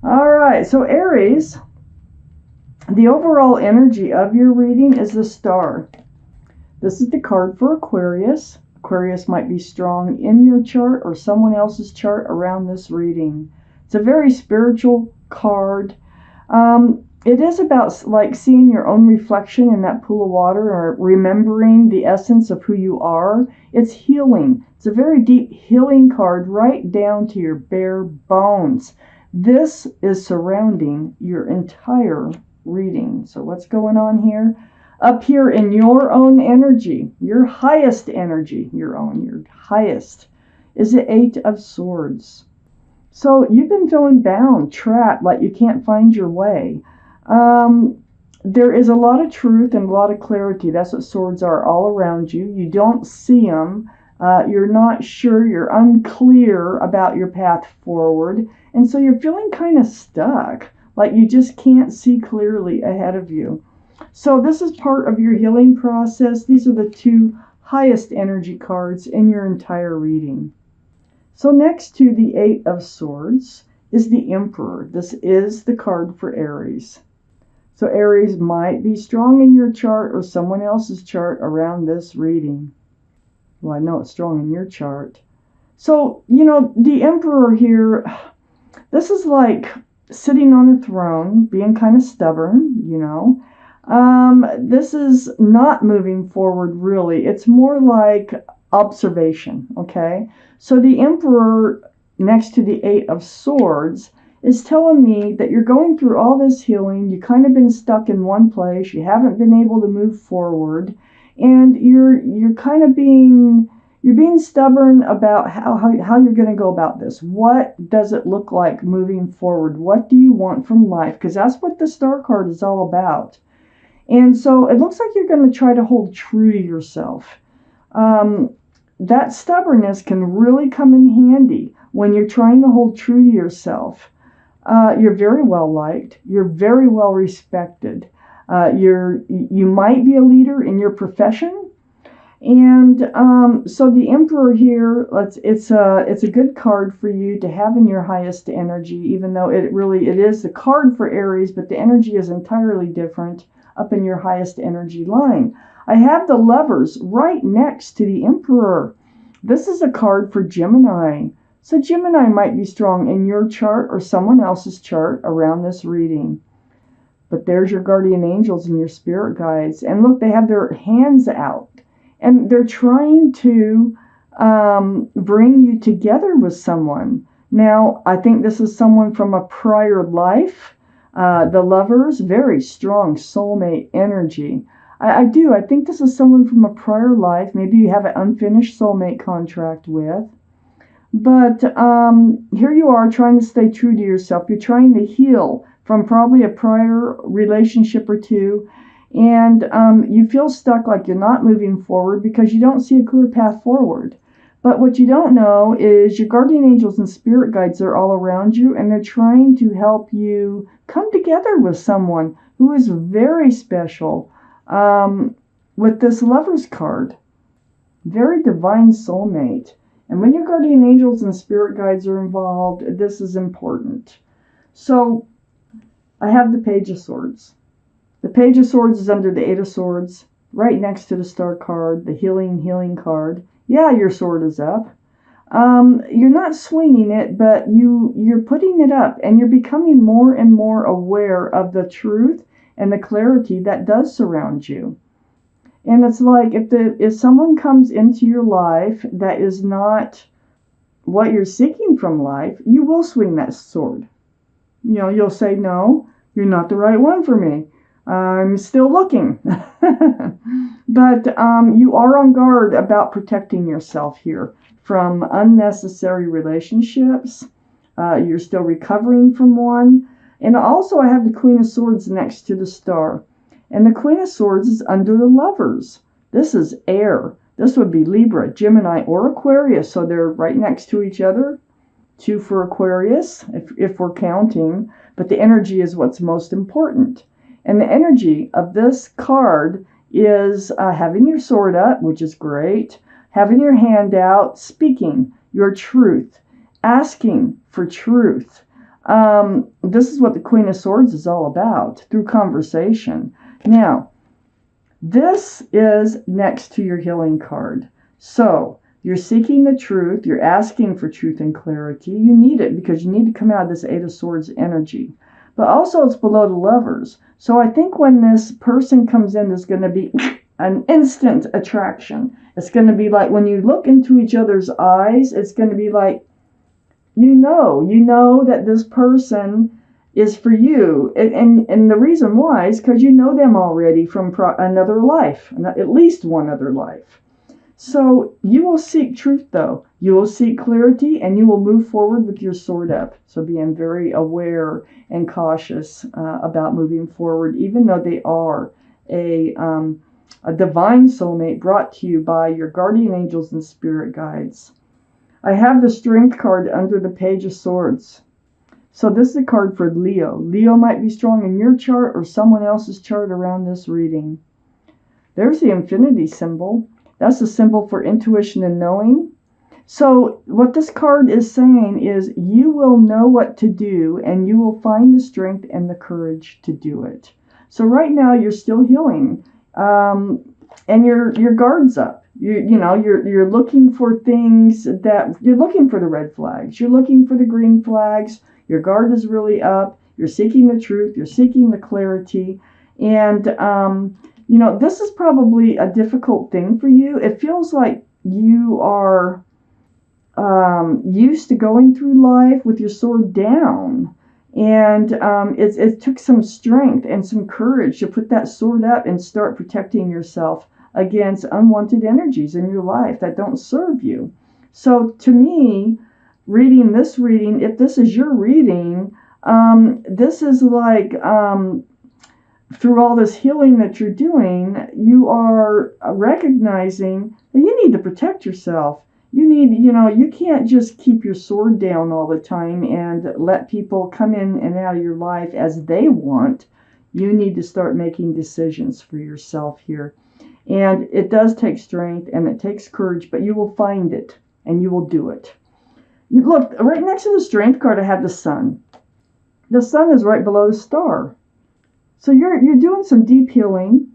All right, so Aries, the overall energy of your reading is the Star. This is the card for Aquarius. Aquarius might be strong in your chart or someone else's chart around this reading. It's a very spiritual card. It is about like seeing your own reflection in that pool of water or remembering the essence of who you are. It's healing. It's a very deep healing card right down to your bare bones. This is surrounding your entire reading. So what's going on here? Up here in your own energy, your highest energy, your highest, is the Eight of Swords. So you've been feeling bound, trapped, like you can't find your way. There is a lot of truth and a lot of clarity. That's what swords are all around you. You don't see them. You're not sure. You're unclear about your path forward. And so you're feeling kind of stuck, like you just can't see clearly ahead of you. So this is part of your healing process. These are the two highest energy cards in your entire reading. So next to the Eight of Swords is the Emperor. This is the card for Aries. So Aries might be strong in your chart or someone else's chart around this reading. Well, I know it's strong in your chart. So, the Emperor here, this is like sitting on a throne, being kind of stubborn, This is not moving forward, really. It's more like observation, okay? So the Emperor, next to the Eight of Swords, is telling me that you're going through all this healing. You've kind of been stuck in one place. You haven't been able to move forward. And you're kind of being stubborn about how you're going to go about this. What does it look like moving forward? What do you want from life? Because that's what the Star card is all about. And so it looks like you're going to try to hold true to yourself. That stubbornness can really come in handy when you're trying to hold true to yourself. You're very well liked. You're very well respected. You might be a leader in your profession. And so the Emperor here, it's a good card for you to have in your highest energy, even though it is the card for Aries, but the energy is entirely different up in your highest energy line. I have the Lovers right next to the Emperor. This is a card for Gemini. So Gemini might be strong in your chart or someone else's chart around this reading. But there's your guardian angels and your spirit guides. And look, they have their hands out. And they're trying to bring you together with someone. Now, I think this is someone from a prior life. The Lovers, very strong soulmate energy. I think this is someone from a prior life. Maybe you have an unfinished soulmate contract with. But here you are trying to stay true to yourself. You're trying to heal from probably a prior relationship or two. And you feel stuck, like you're not moving forward because you don't see a clear path forward. But what you don't know is your guardian angels and spirit guides are all around you, and they're trying to help you come together with someone who is very special. With this Lovers card, very divine soulmate. And when your guardian angels and spirit guides are involved, this is important. So I have the Page of Swords. The Page of Swords is under the Eight of Swords, right next to the Star card, the healing card. Yeah, your sword is up. You're not swinging it, but you're putting it up, and you're becoming more and more aware of the truth and the clarity that does surround you. And it's like if someone comes into your life that is not what you're seeking from life, you will swing that sword. You'll say, no, you're not the right one for me. I'm still looking. But you are on guard about protecting yourself here from unnecessary relationships. You're still recovering from one. And also I have the Queen of Swords next to the Star. And the Queen of Swords is under the Lovers. This is air. This would be Libra, Gemini, or Aquarius. So they're right next to each other. 2 for Aquarius, if we're counting. But the energy is what's most important. And the energy of this card is having your sword up, which is great. Having your hand out, speaking your truth. Asking for truth. This is what the Queen of Swords is all about, through conversation. Now, this is next to your healing card. So, you're seeking the truth. You're asking for truth and clarity. You need it because you need to come out of this Eight of Swords energy. But also, it's below the Lovers. So, I think when this person comes in, there's going to be an instant attraction. It's going to be like when you look into each other's eyes, it's going to be like, you know that this person is for you. And the reason why is because you know them already from another life, at least one other life. So you will seek truth, though. You will seek clarity, and you will move forward with your sword up. So being very aware and cautious about moving forward, even though they are a divine soulmate brought to you by your guardian angels and spirit guides. I have the Strength card under the Page of Swords. So this is a card for Leo. Leo might be strong in your chart or someone else's chart around this reading. There's the infinity symbol. That's the symbol for intuition and knowing. So what this card is saying is you will know what to do and you will find the strength and the courage to do it. So right now you're still healing, and your guard's up. You're looking for things that you're looking for the red flags. You're looking for the green flags. Your guard is really up. You're seeking the truth. You're seeking the clarity, and this is probably a difficult thing for you. It feels like you are used to going through life with your sword down. And it took some strength and some courage to put that sword up and start protecting yourself against unwanted energies in your life that don't serve you. So to me, reading this reading, if this is your reading, this is like through all this healing that you're doing, you are recognizing that you need to protect yourself. You need, you can't just keep your sword down all the time and let people come in and out of your life as they want. You need to start making decisions for yourself here. And it does take strength and it takes courage, but you will find it and you will do it. You look, right next to the Strength card, I have the Sun. The Sun is right below the Star. So you're doing some deep healing.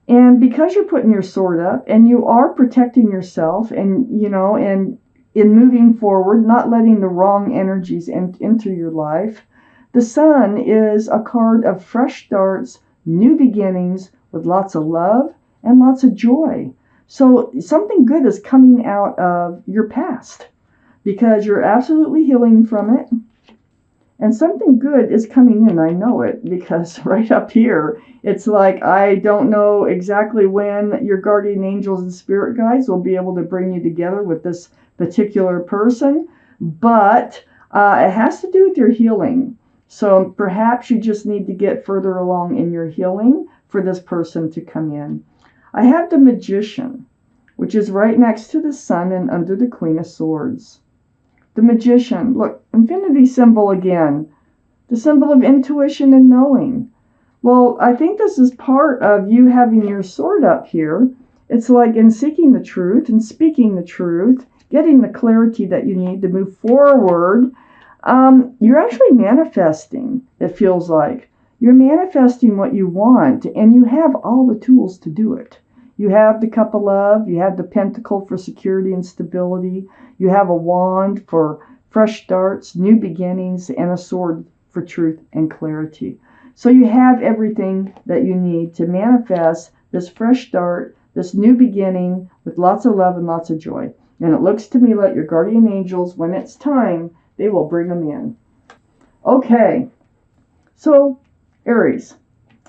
And because you're putting your sword up and you are protecting yourself and in moving forward, not letting the wrong energies enter your life, the Sun is a card of fresh starts, new beginnings with lots of love and lots of joy. So something good is coming out of your past because you're absolutely healing from it. And something good is coming in. I know it because right up here, it's like I don't know exactly when your guardian angels and spirit guides will be able to bring you together with this particular person, but it has to do with your healing. So perhaps you just need to get further along in your healing for this person to come in. I have the Magician, which is right next to the Sun and under the Queen of Swords. The Magician, look, infinity symbol again. The symbol of intuition and knowing. Well, I think this is part of you having your sword up here. It's like in seeking the truth and speaking the truth, getting the clarity that you need to move forward. You're actually manifesting, it feels like. You're manifesting what you want, and you have all the tools to do it. You have the Cup of Love, you have the Pentacle for security and stability, you have a wand for fresh starts, new beginnings, and a sword for truth and clarity. So you have everything that you need to manifest this fresh start, this new beginning with lots of love and lots of joy. And it looks to me like your guardian angels, when it's time, they will bring them in. Okay, so Aries.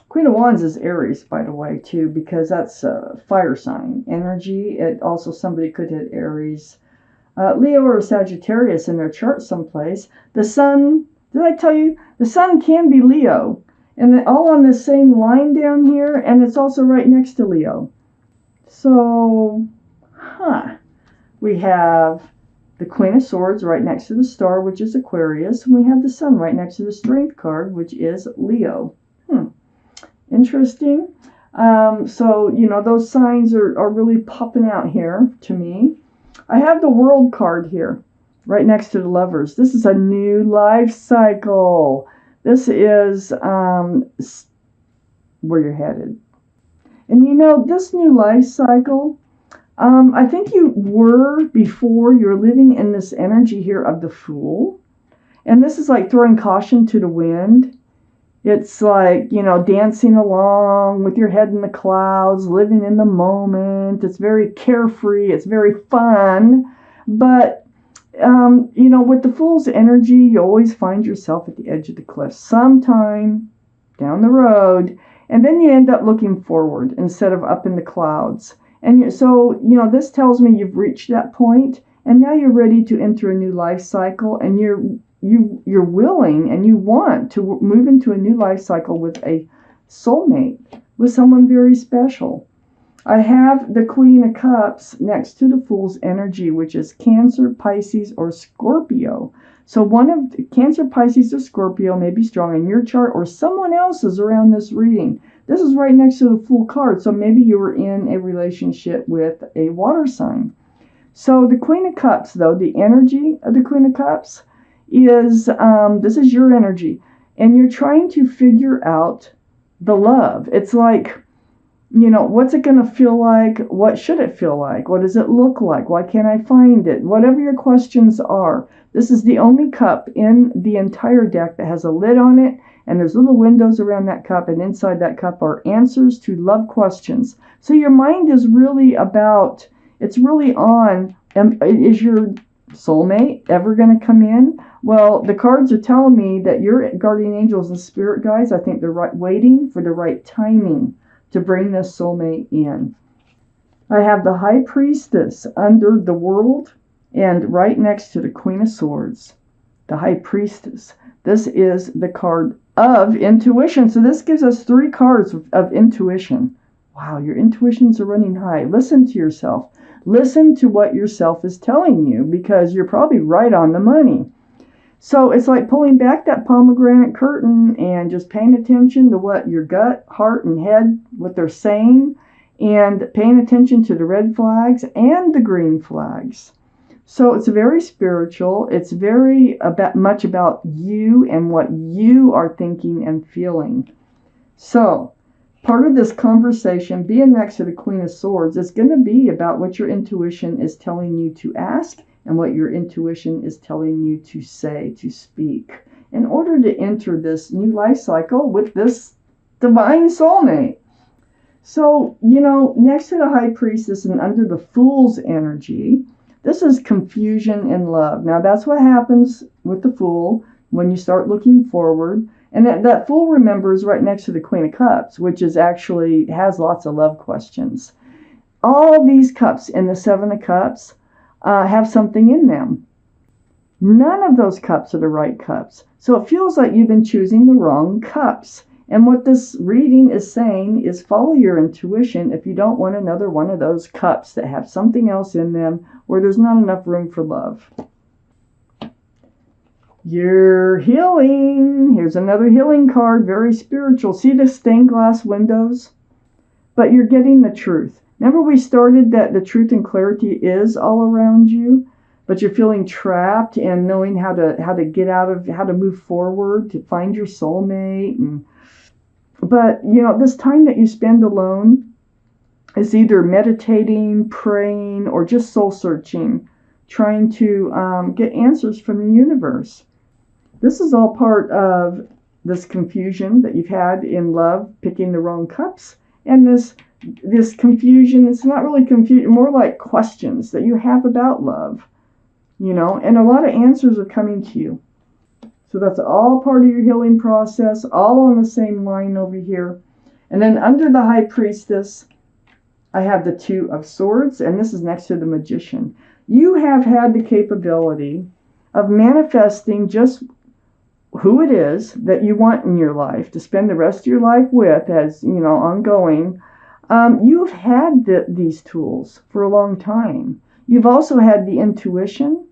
Queen of Wands is Aries, by the way, too, because that's a fire sign energy. It also, somebody could hit Aries, Leo, or Sagittarius in their chart someplace. The Sun, did I tell you? The Sun can be Leo, and all on the same line down here, and it's also right next to Leo. So, we have the Queen of Swords right next to the Star, which is Aquarius, and we have the Sun right next to the Strength card, which is Leo. Interesting. So, those signs are really popping out here to me. I have the World card here. right next to the Lovers. This is a new life cycle. This is where you're headed. And you know, this new life cycle, I think you were before, you're living in this energy here of the Fool. And this is like throwing caution to the wind. It's like, you know, dancing along with your head in the clouds, living in the moment. It's very carefree. It's very fun. But, you know, with the Fool's energy, you always find yourself at the edge of the cliff sometime down the road. And then you end up looking forward instead of up in the clouds. And so, you know, this tells me you've reached that point, and now you're ready to enter a new life cycle, and you're willing and you want to move into a new life cycle with a soulmate, with someone very special. I have the Queen of Cups next to the Fool's energy, which is Cancer, Pisces, or Scorpio. So one of Cancer, Pisces, or Scorpio may be strong in your chart or someone else's around this reading. This is right next to the Fool card, so maybe you were in a relationship with a water sign. So the Queen of Cups, though, the energy of the Queen of Cups is, this is your energy, and you're trying to figure out the love. It's like, you know, what's it going to feel like? What should it feel like? What does it look like? Why can't I find it? Whatever your questions are, this is the only cup in the entire deck that has a lid on it, and there's little windows around that cup, and inside that cup are answers to love questions. So your mind is really about, it's really on, is your soulmate ever going to come in? Well, the cards are telling me that your guardian angels and spirit guides, I think they're waiting for the right timing to bring this soulmate in. I have the High Priestess under the World and right next to the Queen of Swords. The High Priestess. This is the card of intuition. So this gives us 3 cards of intuition. Wow, your intuitions are running high. Listen to yourself. Listen to what yourself is telling you, because you're probably right on the money. So it's like pulling back that pomegranate curtain and just paying attention to what your gut, heart, and head, what they're saying, and paying attention to the red flags and the green flags. So it's very spiritual. It's very much about you and what you are thinking and feeling. So part of this conversation, being next to the Queen of Swords, is going to be about what your intuition is telling you to ask and what your intuition is telling you to say, to speak, in order to enter this new life cycle with this divine soulmate. So, you know, next to the High Priestess and under the Fool's energy, this is confusion in love. Now, that's what happens with the Fool when you start looking forward. And that Fool, remember, is right next to the Queen of Cups, which is actually has lots of love questions. All these cups in the 7 of Cups have something in them. None of those cups are the right cups. So it feels like you've been choosing the wrong cups. And what this reading is saying is follow your intuition if you don't want another one of those cups that have something else in them where there's not enough room for love. You're healing. Here's another healing card, very spiritual. See the stained glass windows? But you're getting the truth. Remember we started that the truth and clarity is all around you, but you're feeling trapped and knowing how to get out of, how to move forward, to find your soulmate. But, you know, this time that you spend alone is either meditating, praying, or just soul searching, trying to get answers from the universe. This is all part of this confusion that you've had in love, picking the wrong cups, and this confusion. It's not really confusion, more like questions that you have about love, you know, and a lot of answers are coming to you. So that's all part of your healing process, all on the same line over here. And then under the High Priestess, I have the 2 of Swords, and this is next to the Magician. You have had the capability of manifesting just who it is that you want in your life to spend the rest of your life with, as, you know, ongoing. You've had these tools for a long time. You've also had the intuition,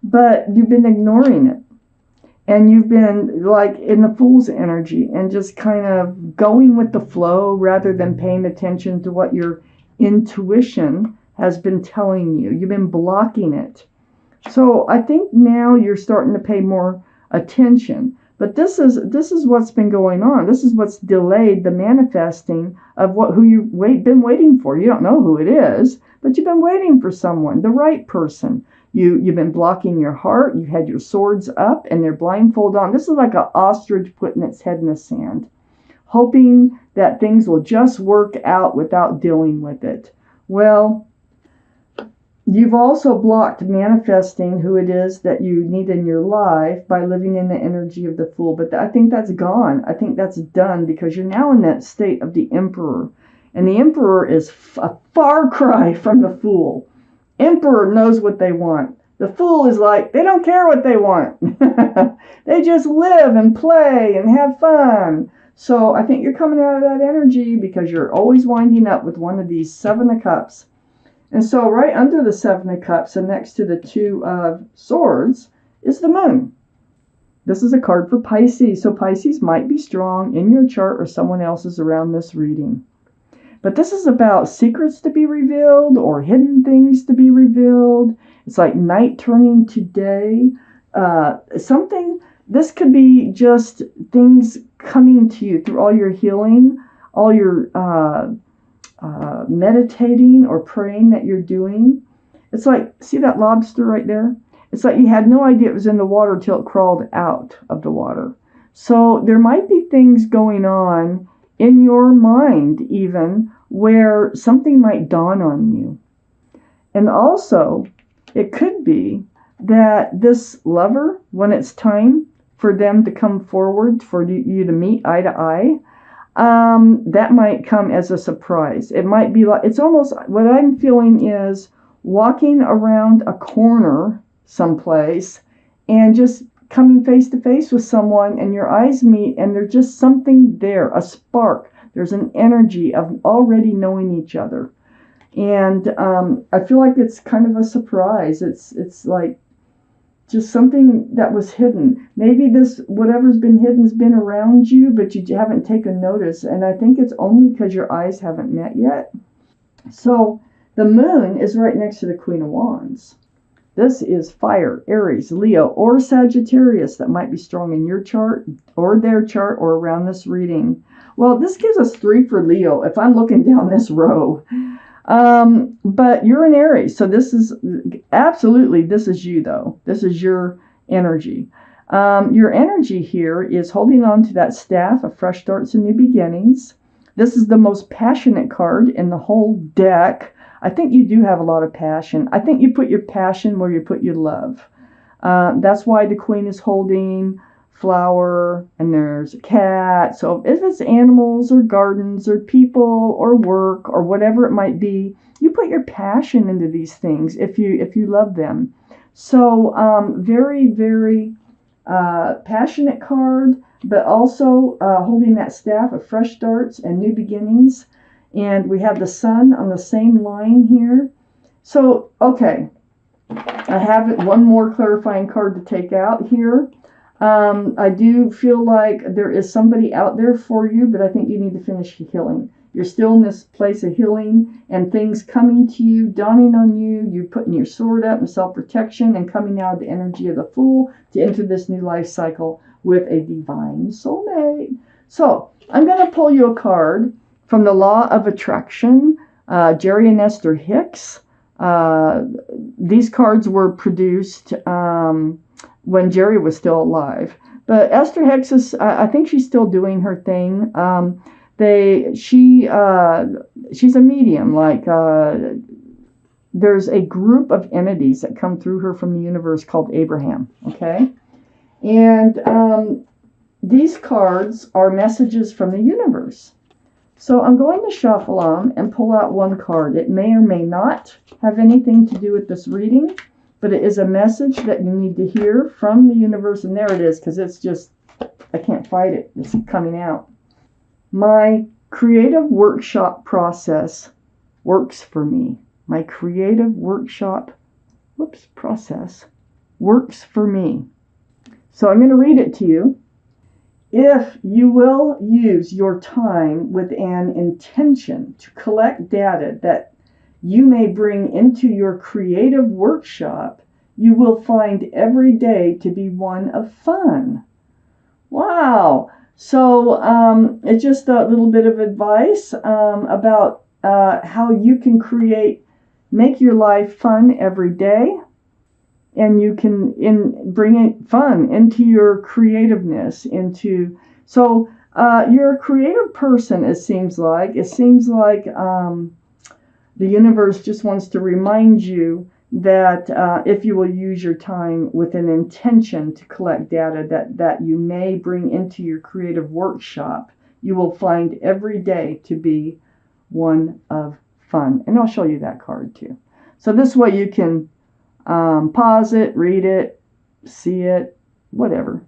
but you've been ignoring it. And you've been like in the Fool's energy and just kind of going with the flow rather than paying attention to what your intuition has been telling you. You've been blocking it. So I think now you're starting to pay more attention. But this is what's been going on. This is what's delayed the manifesting of who you've been waiting for. You don't know who it is, but you've been waiting for someone, the right person. You've been blocking your heart. You had your swords up and they're blindfold on. This is like an ostrich putting its head in the sand, hoping that things will just work out without dealing with it. Well, you've also blocked manifesting who it is that you need in your life by living in the energy of the Fool. But I think that's gone. I think that's done because you're now in that state of the Emperor. And the Emperor is a far cry from the Fool. Emperor knows what they want. The Fool is like, they don't care what they want. They just live and play and have fun. So I think you're coming out of that energy because you're always winding up with one of these Seven of Cups. And so right under the Seven of Cups and next to the Two of Swords is the Moon. This is a card for Pisces. So Pisces might be strong in your chart or someone else's around this reading. But this is about secrets to be revealed or hidden things to be revealed. It's like night turning to day. This could be just things coming to you through all your healing, all your meditating or praying that you're doing. It's like, see that lobster right there? It's like you had no idea it was in the water till it crawled out of the water. So there might be things going on in your mind even where something might dawn on you. And also, it could be that this lover, when it's time for them to come forward, for you to meet eye to eye, that might come as a surprise. It might be like, it's almost, what I'm feeling is walking around a corner someplace and just coming face to face with someone and your eyes meet and there's just something there, a spark. There's an energy of already knowing each other. And I feel like it's kind of a surprise. It's like just something that was hidden. Maybe this, whatever's been hidden has been around you, but you haven't taken notice. And I think it's only because your eyes haven't met yet. So the Moon is right next to the Queen of Wands. This is fire, Aries, Leo, or Sagittarius that might be strong in your chart or their chart or around this reading. Well, this gives us 3 for Leo if I'm looking down this row. But you're an Aries, so this is absolutely, this is you though. This is your energy. Your energy here is holding on to that staff of fresh starts and new beginnings. This is the most passionate card in the whole deck. I think you do have a lot of passion. I think you put your passion where you put your love. That's why the Queen is holding flower and there's a cat. So if it's animals or gardens or people or work or whatever it might be, you put your passion into these things if you love them. So very, very passionate card, but also holding that staff of fresh starts and new beginnings. And we have the Sun on the same line here. So, okay, I have one more clarifying card to take out here. I do feel like there is somebody out there for you, but I think you need to finish healing. You're still in this place of healing and things coming to you, dawning on you. You're putting your sword up in self-protection and coming out of the energy of the Fool to enter this new life cycle with a divine soulmate. So I'm going to pull you a card from the Law of Attraction, Jerry and Esther Hicks. These cards were produced when Jerry was still alive. But Esther Hicks is, I think she's still doing her thing. She's a medium. Like there's a group of entities that come through her from the universe called Abraham. Okay, and these cards are messages from the universe. So I'm going to shuffle them and pull out one card. It may or may not have anything to do with this reading, but it is a message that you need to hear from the universe. And there it is, because it's just, I can't fight it. It's coming out. My creative workshop process works for me. My creative workshop process works for me. So I'm going to read it to you. If you will use your time with an intention to collect data that you may bring into your creative workshop, you will find every day to be one of fun. Wow. So it's just a little bit of advice about how you can make your life fun every day, and you can bring fun into your creativeness. So you're a creative person. It seems like the universe just wants to remind you that if you will use your time with an intention to collect data that you may bring into your creative workshop, you will find every day to be one of fun. And I'll show you that card too. So this way you can pause it, read it, see it, whatever.